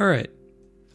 Alright,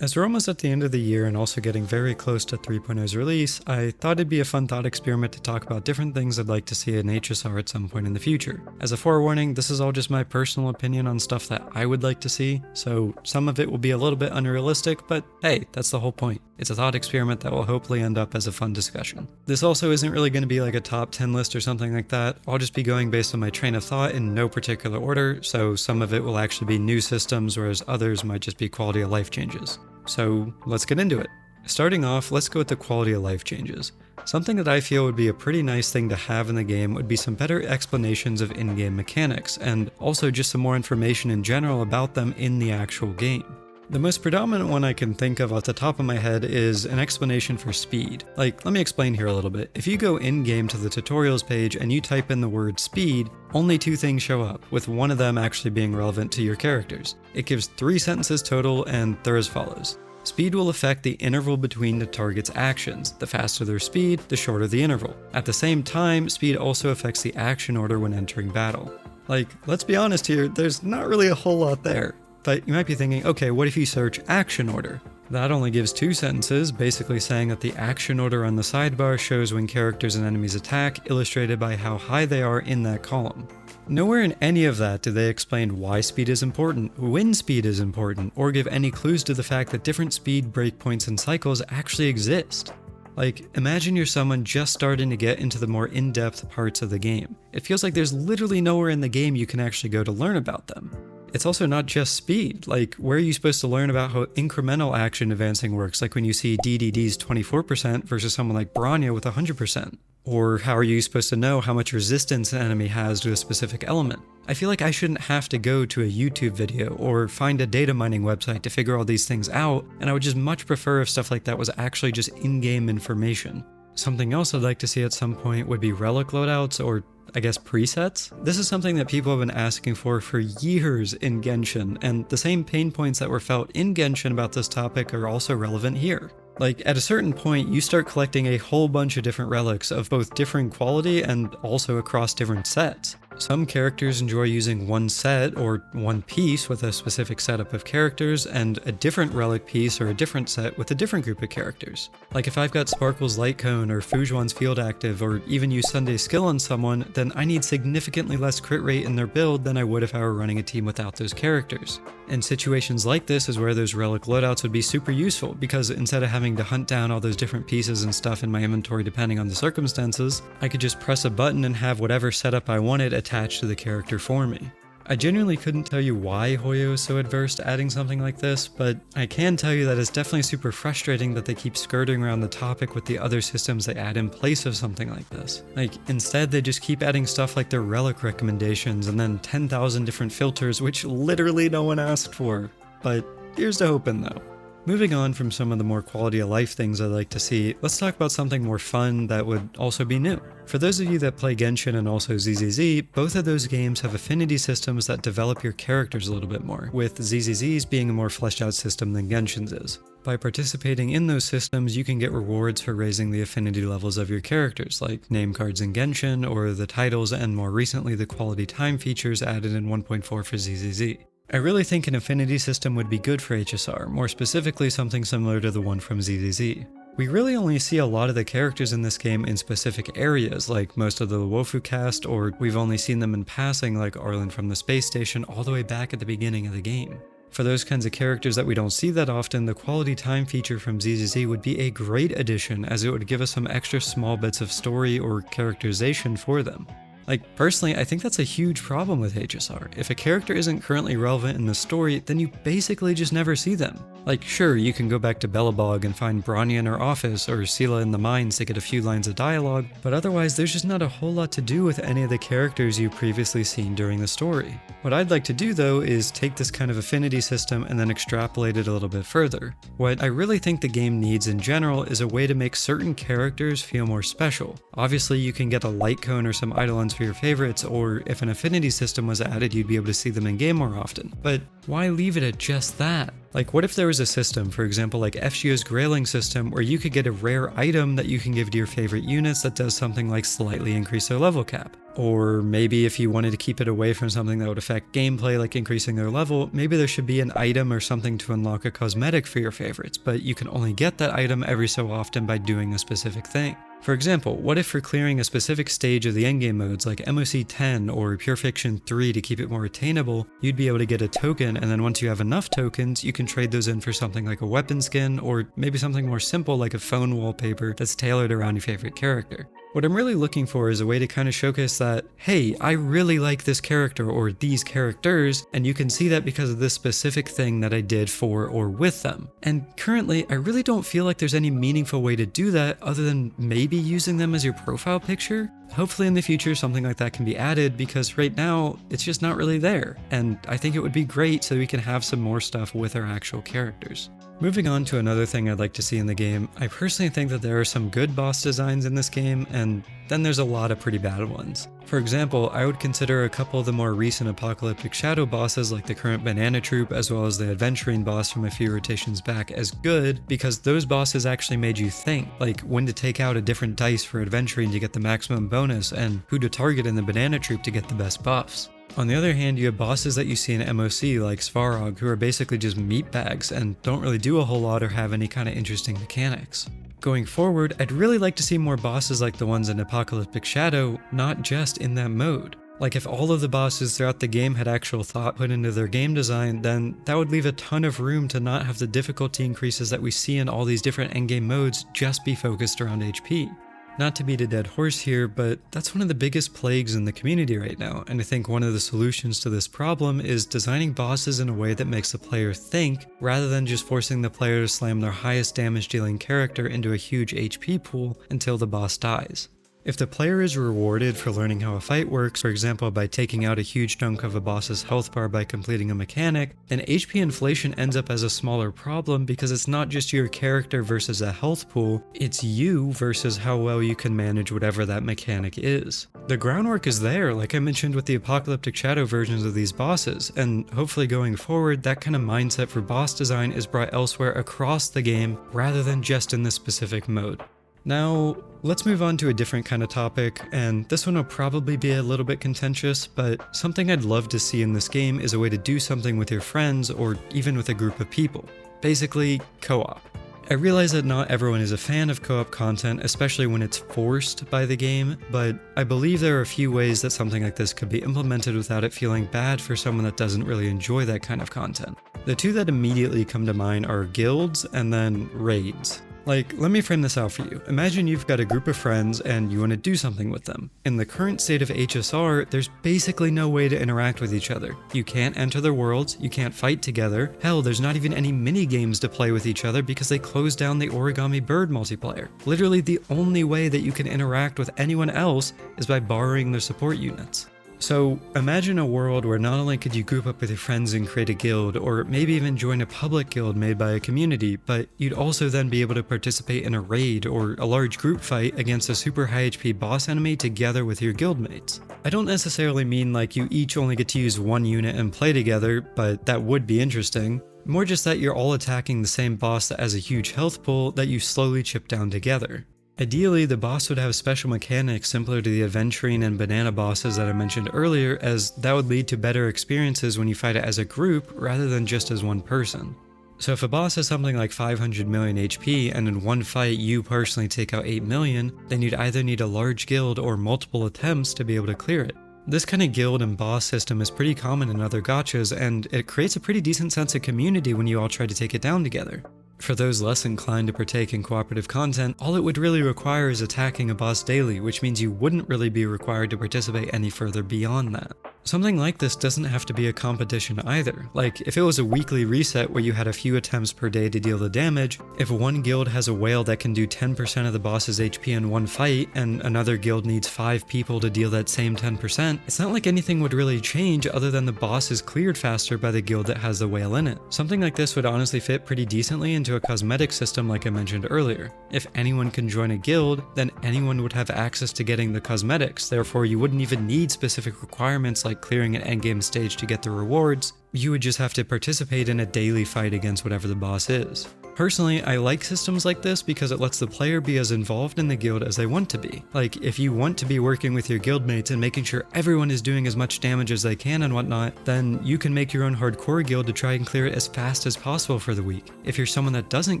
as we're almost at the end of the year and also getting very close to 3.0's release, I thought it'd be a fun thought experiment to talk about different things I'd like to see in HSR at some point in the future. As a forewarning, this is all just my personal opinion on stuff that I would like to see, so some of it will be a little bit unrealistic, but hey, that's the whole point. It's a thought experiment that will hopefully end up as a fun discussion. This also isn't really going to be like a top 10 list or something like that. I'll just be going based on my train of thought in no particular order, so some of it will actually be new systems, whereas others might just be quality of life changes. So let's get into it. Starting off, let's go with the quality of life changes. Something that I feel would be a pretty nice thing to have in the game would be some better explanations of in-game mechanics, and also just some more information in general about them in the actual game. The most predominant one I can think of off the top of my head is an explanation for speed. Like, let me explain here a little bit. If you go in-game to the tutorials page and you type in the word speed, only 2 things show up, with one of them actually being relevant to your characters. It gives 3 sentences total, and they're as follows. Speed will affect the interval between the target's actions. The faster their speed, the shorter the interval. At the same time, speed also affects the action order when entering battle. Like, let's be honest here, there's not really a whole lot there. But you might be thinking, okay, what if you search action order? That only gives 2 sentences, basically saying that the action order on the sidebar shows when characters and enemies attack, illustrated by how high they are in that column. Nowhere in any of that do they explain why speed is important, when speed is important, or give any clues to the fact that different speed breakpoints and cycles actually exist. Like, imagine you're someone just starting to get into the more in-depth parts of the game. It feels like there's literally nowhere in the game you can actually go to learn about them. It's also not just speed. Like, where are you supposed to learn about how incremental action advancing works, like when you see DDD's 24% versus someone like Bronya with 100%? Or how are you supposed to know how much resistance an enemy has to a specific element? I feel like I shouldn't have to go to a YouTube video or find a data mining website to figure all these things out, and I would just much prefer if stuff like that was actually just in-game information. Something else I'd like to see at some point would be relic loadouts, or I guess presets. This is something that people have been asking for years in Genshin, and the same pain points that were felt in Genshin about this topic are also relevant here. Like, at a certain point, you start collecting a whole bunch of different relics of both differing quality and also across different sets. Some characters enjoy using one set or one piece with a specific setup of characters, and a different relic piece or a different set with a different group of characters. Like, if I've got Sparkle's Light Cone or Fujuan's Field Active, or even use Sunday's Skill on someone, then I need significantly less crit rate in their build than I would if I were running a team without those characters. And situations like this is where those relic loadouts would be super useful, because instead of having to hunt down all those different pieces and stuff in my inventory depending on the circumstances, I could just press a button and have whatever setup I wanted attached to the character for me. I genuinely couldn't tell you why Hoyo is so adverse to adding something like this, but I can tell you that it's definitely super frustrating that they keep skirting around the topic with the other systems they add in place of something like this. Like, instead they just keep adding stuff like their relic recommendations and then 10,000 different filters, which literally no one asked for. But here's to hoping though. Moving on from some of the more quality of life things I'd like to see, let's talk about something more fun that would also be new. For those of you that play Genshin and also ZZZ, both of those games have affinity systems that develop your characters a little bit more, with ZZZ's being a more fleshed out system than Genshin's is. By participating in those systems, you can get rewards for raising the affinity levels of your characters, like name cards in Genshin, or the titles, and more recently the quality time features added in 1.4 for ZZZ. I really think an affinity system would be good for HSR, more specifically something similar to the one from ZZZ. We really only see a lot of the characters in this game in specific areas, like most of the Wofu cast, or we've only seen them in passing like Arlen from the space station all the way back at the beginning of the game. For those kinds of characters that we don't see that often, the quality time feature from ZZZ would be a great addition, as it would give us some extra small bits of story or characterization for them. Like, personally, I think that's a huge problem with HSR. If a character isn't currently relevant in the story, then you basically just never see them. Like, sure, you can go back to Belobog and find Bronya in her office, or Sela in the mines to get a few lines of dialogue, but otherwise there's just not a whole lot to do with any of the characters you've previously seen during the story. What I'd like to do though is take this kind of affinity system and then extrapolate it a little bit further. What I really think the game needs in general is a way to make certain characters feel more special. Obviously you can get a light cone or some eidolons for your favorites, or if an affinity system was added you'd be able to see them in game more often. But why leave it at just that? Like, what if there was a system, for example like FGO's grailing system, where you could get a rare item that you can give to your favorite units that does something like slightly increase their level cap? Or maybe if you wanted to keep it away from something that would affect gameplay like increasing their level, maybe there should be an item or something to unlock a cosmetic for your favorites, but you can only get that item every so often by doing a specific thing. For example, what if for clearing a specific stage of the endgame modes like MOC 10 or Pure Fiction 3 to keep it more attainable, you'd be able to get a token, and then once you have enough tokens, you can trade those in for something like a weapon skin, or maybe something more simple like a phone wallpaper that's tailored around your favorite character. What I'm really looking for is a way to kind of showcase that, hey, I really like this character or these characters, and you can see that because of this specific thing that I did for or with them. And currently, I really don't feel like there's any meaningful way to do that other than maybe using them as your profile picture. Hopefully in the future something like that can be added, because right now it's just not really there, and I think it would be great so we can have some more stuff with our actual characters. Moving on to another thing I'd like to see in the game, I personally think that there are some good boss designs in this game, and then there's a lot of pretty bad ones. For example, I would consider a couple of the more recent Apocalyptic Shadow bosses like the current Banana Troop as well as the Adventuring boss from a few rotations back as good, because those bosses actually made you think, like when to take out a different dice for Adventuring to get the maximum bonus and who to target in the Banana Troop to get the best buffs. On the other hand, you have bosses that you see in MOC like Svarog, who are basically just meatbags and don't really do a whole lot or have any kind of interesting mechanics. Going forward, I'd really like to see more bosses like the ones in Apocalyptic Shadow, not just in that mode. Like if all of the bosses throughout the game had actual thought put into their game design, then that would leave a ton of room to not have the difficulty increases that we see in all these different endgame modes just be focused around HP. Not to beat a dead horse here, but that's one of the biggest plagues in the community right now, and I think one of the solutions to this problem is designing bosses in a way that makes the player think, rather than just forcing the player to slam their highest damage dealing character into a huge HP pool until the boss dies. If the player is rewarded for learning how a fight works, for example by taking out a huge chunk of a boss's health bar by completing a mechanic, then HP inflation ends up as a smaller problem because it's not just your character versus a health pool, it's you versus how well you can manage whatever that mechanic is. The groundwork is there, like I mentioned with the Apocalyptic Shadow versions of these bosses, and hopefully going forward that kind of mindset for boss design is brought elsewhere across the game rather than just in this specific mode. Now, let's move on to a different kind of topic, and this one will probably be a little bit contentious, but something I'd love to see in this game is a way to do something with your friends or even with a group of people. Basically, co-op. I realize that not everyone is a fan of co-op content, especially when it's forced by the game, but I believe there are a few ways that something like this could be implemented without it feeling bad for someone that doesn't really enjoy that kind of content. The two that immediately come to mind are guilds and then raids. Like, let me frame this out for you. Imagine you've got a group of friends and you want to do something with them. In the current state of HSR, there's basically no way to interact with each other. You can't enter their worlds, you can't fight together. Hell, there's not even any mini games to play with each other because they closed down the Origami Bird multiplayer. Literally the only way that you can interact with anyone else is by borrowing their support units. So imagine a world where not only could you group up with your friends and create a guild, or maybe even join a public guild made by a community, but you'd also then be able to participate in a raid or a large group fight against a super high HP boss enemy together with your guildmates. I don't necessarily mean like you each only get to use one unit and play together, but that would be interesting. More just that you're all attacking the same boss that has a huge health pool that you slowly chip down together. Ideally, the boss would have special mechanics similar to the Adventuring and Banana bosses that I mentioned earlier, as that would lead to better experiences when you fight it as a group rather than just as one person. So if a boss has something like 500 million HP and in one fight you personally take out 8 million, then you'd either need a large guild or multiple attempts to be able to clear it. This kind of guild and boss system is pretty common in other gachas, and it creates a pretty decent sense of community when you all try to take it down together. For those less inclined to partake in cooperative content, all it would really require is attacking a boss daily, which means you wouldn't really be required to participate any further beyond that. Something like this doesn't have to be a competition either. Like, if it was a weekly reset where you had a few attempts per day to deal the damage, if one guild has a whale that can do 10% of the boss's HP in one fight, and another guild needs 5 people to deal that same 10%, it's not like anything would really change other than the boss is cleared faster by the guild that has the whale in it. Something like this would honestly fit pretty decently into a cosmetic system like I mentioned earlier. If anyone can join a guild, then anyone would have access to getting the cosmetics, therefore you wouldn't even need specific requirements like like clearing an endgame stage to get the rewards. You would just have to participate in a daily fight against whatever the boss is. Personally, I like systems like this because it lets the player be as involved in the guild as they want to be. Like, if you want to be working with your guildmates and making sure everyone is doing as much damage as they can and whatnot, then you can make your own hardcore guild to try and clear it as fast as possible for the week. If you're someone that doesn't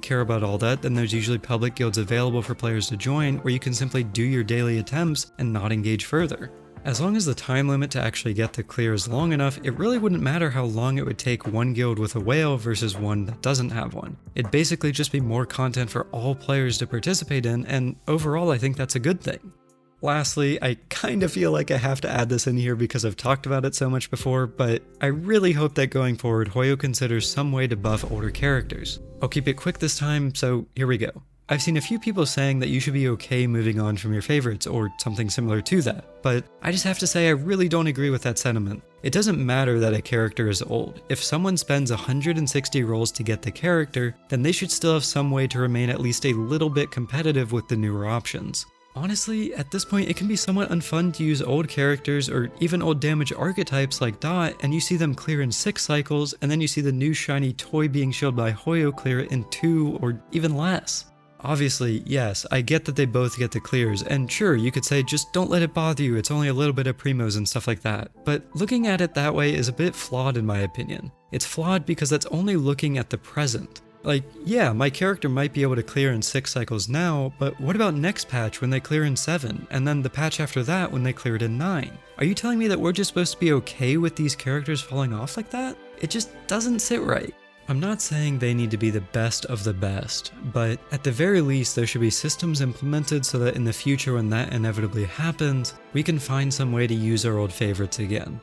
care about all that, then there's usually public guilds available for players to join where you can simply do your daily attempts and not engage further. As long as the time limit to actually get the clear is long enough, it really wouldn't matter how long it would take one guild with a whale versus one that doesn't have one. It'd basically just be more content for all players to participate in, and overall I think that's a good thing. Lastly, I kind of feel like I have to add this in here because I've talked about it so much before, but I really hope that going forward Hoyo considers some way to buff older characters. I'll keep it quick this time, so here we go. I've seen a few people saying that you should be okay moving on from your favorites or something similar to that, but I just have to say I really don't agree with that sentiment. It doesn't matter that a character is old. If someone spends 160 rolls to get the character, then they should still have some way to remain at least a little bit competitive with the newer options. Honestly, at this point it can be somewhat unfun to use old characters or even old damage archetypes like Dot and you see them clear in 6 cycles and then you see the new shiny toy being shielded by Hoyo clear in 2 or even less. Obviously, yes, I get that they both get the clears, and sure, you could say just don't let it bother you, it's only a little bit of primos and stuff like that, but looking at it that way is a bit flawed in my opinion. It's flawed because that's only looking at the present. Like, yeah, my character might be able to clear in 6 cycles now, but what about next patch when they clear in 7, and then the patch after that when they clear it in 9? Are you telling me that we're just supposed to be okay with these characters falling off like that? It just doesn't sit right. I'm not saying they need to be the best of the best, but at the very least there should be systems implemented so that in the future when that inevitably happens, we can find some way to use our old favorites again.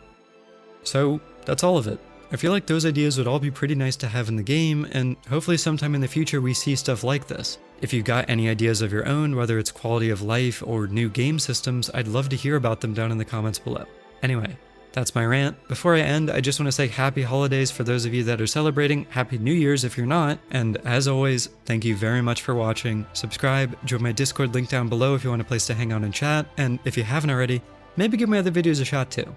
So that's all of it. I feel like those ideas would all be pretty nice to have in the game, and hopefully sometime in the future we see stuff like this. If you've got any ideas of your own, whether it's quality of life or new game systems, I'd love to hear about them down in the comments below. Anyway, that's my rant. Before I end, I just want to say happy holidays for those of you that are celebrating, happy New Year's if you're not, and as always, thank you very much for watching. Subscribe, join my Discord link down below if you want a place to hang out and chat, and if you haven't already, maybe give my other videos a shot too.